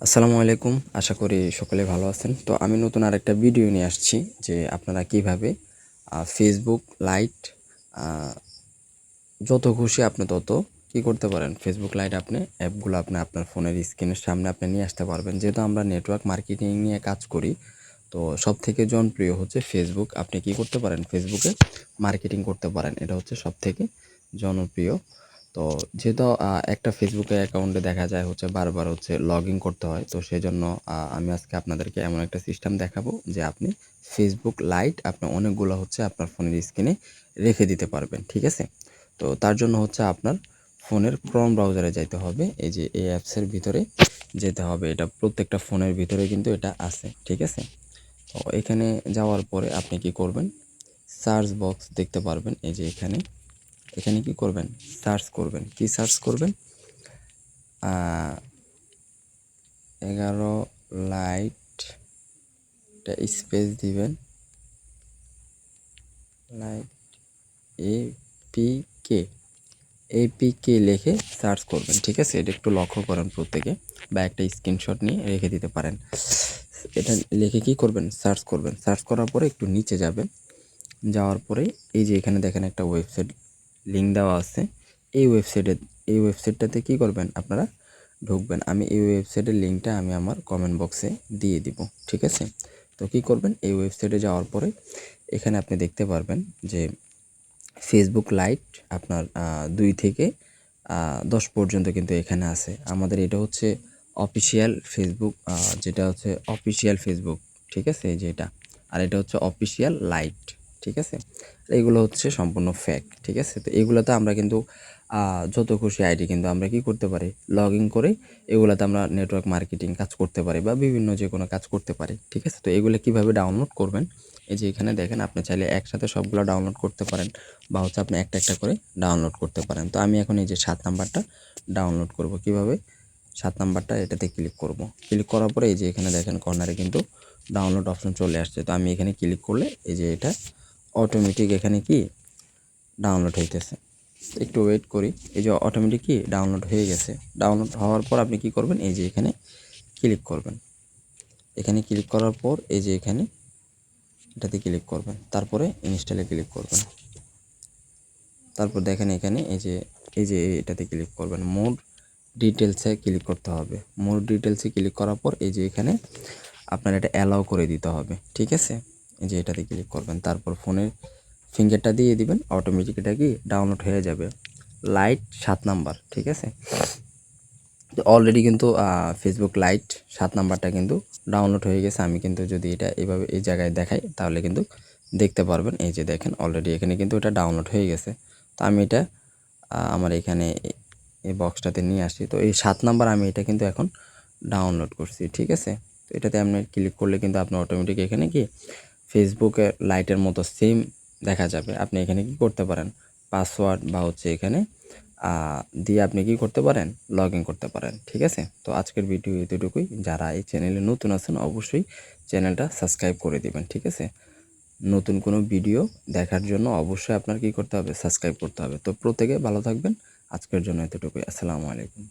আসসালামু আলাইকুম। আশা করি সকলে ভালো আছেন। তো আমি নতুন আরেকটা ভিডিও নিয়ে আসছি যে আপনারা কিভাবে ফেসবুক লাইট আ যত খুশি আপনি তত কি করতে পারেন। ফেসবুক লাইট আপনি অ্যাপগুলো আপনি আপনার ফোনের স্ক্রিনের সামনে আপনি নিয়ে আসতে পারবেন। যেহেতু আমরা নেটওয়ার্ক মার্কেটিং নিয়ে কাজ করি, তো সবথেকে জনপ্রিয় হচ্ছে ফেসবুক। আপনি কি করতে পারেন? ফেসবুকে মার্কেটিং করতে পারেন। এটা হচ্ছে সবথেকে জনপ্রিয়। তো যেহেতু একটা ফেসবুকে অ্যাকাউন্টে দেখা যায় হচ্ছে বারবার হচ্ছে লগ ইন করতে হয়। তো সেজন্য আমি আজকে আপনাদেরকে এমন একটা সিস্টেম দেখাবো যে আপনি ফেসবুক লাইট আপনি অনেকগুলো হচ্ছে আপনার ফোনের স্ক্রিনে রেখে দিতে পারবেন। ঠিক আছে? তো তার জন্য হচ্ছে আপনার ফোনের ক্রোম ব্রাউজারে যাইতে হবে। এই যে এই অ্যাপসের ভিতরে যেতে হবে। এটা প্রত্যেকটা ফোনের ভিতরে কিন্তু এটা আছে। ঠিক আছে? তো এখানে যাওয়ার পরে আপনি কি করবেন? সার্চ বক্স দেখতে পারবেন। এই যে এখানে কি করবেন? সার্চ করবেন। কি সার্চ করবেন? 11 লাইট স্পেস দিবেন। লাইট এপিকে এপিকে লিখে সার্চ করবেন। ঠিক আছে? এটা একটু লক্ষ্য করেন প্রত্যেকে, বা একটা স্ক্রিনশট নিয়ে রেখে দিতে পারেন। এটা লিখে কি করবেন? সার্চ করবেন। সার্চ করার পরে একটু নিচে যাবেন। যাওয়ার পরে এই যে এখানে দেখেন একটা ওয়েবসাইট লিঙ্ক দেওয়া আছে। এই ওয়েবসাইটটাতে কি করবেন? আপনারা ঢুকবেন। আমি এই ওয়েবসাইটের লিঙ্কটা আমি আমার কমেন্ট বক্সে দিয়ে দিব। ঠিক আছে? তো কি করবেন? এই ওয়েবসাইটে যাওয়ার পরে এখানে আপনি দেখতে পারবেন যে ফেসবুক লাইট আপনার 2 থেকে 10 পর্যন্ত কিন্তু এখানে আছে। আমাদের এটা হচ্ছে অফিসিয়াল ফেসবুক, যেটা হচ্ছে অফিসিয়াল ফেসবুক। ঠিক আছে? এই যে এটা। আর এটা হচ্ছে অফিসিয়াল লাইট। ঠিক আছে? এগুলো হচ্ছে সম্পূর্ণ ফেক। ঠিক আছে? তো এগুলোতে আমরা কিন্তু যত খুশি আইডি কিন্তু আমরা কি করতে পারি? লগ ইন করে এগুলাতে আমরা নেটওয়ার্ক মার্কেটিং কাজ করতে পারি বা বিভিন্ন যেকোনো কাজ করতে পারি। ঠিক আছে? তো এগুলো কিভাবে ডাউনলোড করবেন? এই যে এখানে দেখেন, আপনি চাইলে একসাথে সবগুলো ডাউনলোড করতে পারেন, বা হচ্ছে আপনি একটা একটা করে ডাউনলোড করতে পারেন। তো আমি এখন এই যে 7 নাম্বারটা ডাউনলোড করব। কিভাবে? 7 নাম্বারটা এটাতে ক্লিক করব। ক্লিক করার পরে এই যে এখানে দেখেন কর্নারে কিন্তু ডাউনলোড অপশন চলে আসছে। তো আমি এখানে ক্লিক করলে এই যে এটা অটোমেটিক এখানে কি ডাউনলোড হইতেছে। একটু ওয়েট করি। এই যে অটোমেটিক কি ডাউনলোড হয়ে গেছে। ডাউনলোড হওয়ার পর আপনি কি করবেন? এই যে এখানে ক্লিক করবেন। এখানে ক্লিক করার পর এই যে এখানে এটাতে ক্লিক করবেন। তারপরে ইনস্টলে ক্লিক করবেন। তারপর দেখেন এখানে এই যে এটাতে ক্লিক করবেন। মোর ডিটেলসে ক্লিক করতে হবে। মোর ডিটেলসে ক্লিক করার পর এই যে এখানে আপনার এটা অ্যালাউ করে দিতে হবে। ঠিক আছে? এই যে এটাতে ক্লিক করবেন। তারপর ফোনের ফিঙ্গারটা দিয়ে দিবেন। অটোমেটিক এটা কি ডাউনলোড হয়ে যাবে। Light 7 number. ঠিক আছে? তো অলরেডি কিন্তু ফেসবুক লাইট 7 নাম্বারটা কিন্তু ডাউনলোড হয়ে গেছে। আমি কিন্তু যদি এটা এভাবে এই জায়গায় দেখাই তাহলে কিন্তু দেখতে পারবেন। এই যে দেখেন অলরেডি এখানে কিন্তু এটা ডাউনলোড হয়ে গেছে। তো আমি এটা আমার এখানে এই বক্সটাতে নিয়ে আসি। তো এই 7 নাম্বার আমি এটা কিন্তু এখন ডাউনলোড করছি। ঠিক আছে? তো এটাতে আপনি ক্লিক করলে কিন্তু আপনার অটোমেটিক এখানে কি ফেসবুকের লাইটের মতো সেম দেখা যাবে। আপনি এখানে কি করতে পারেন? পাসওয়ার্ড বা হচ্ছে এখানে দিয়ে আপনি কি করতে পারেন? লগ ইন করতে পারেন। ঠিক আছে? তো আজকের ভিডিও এতটুকুই। যারা এই চ্যানেলে নতুন আছেন অবশ্যই চ্যানেলটা সাবস্ক্রাইব করে দিবেন। ঠিক আছে? নতুন কোনো ভিডিও দেখার জন্য অবশ্যই আপনার কি করতে হবে? সাবস্ক্রাইব করতে হবে। তো প্রত্যেকে ভালো থাকবেন। আজকের জন্য এতটুকুই। আসসালামু আলাইকুম।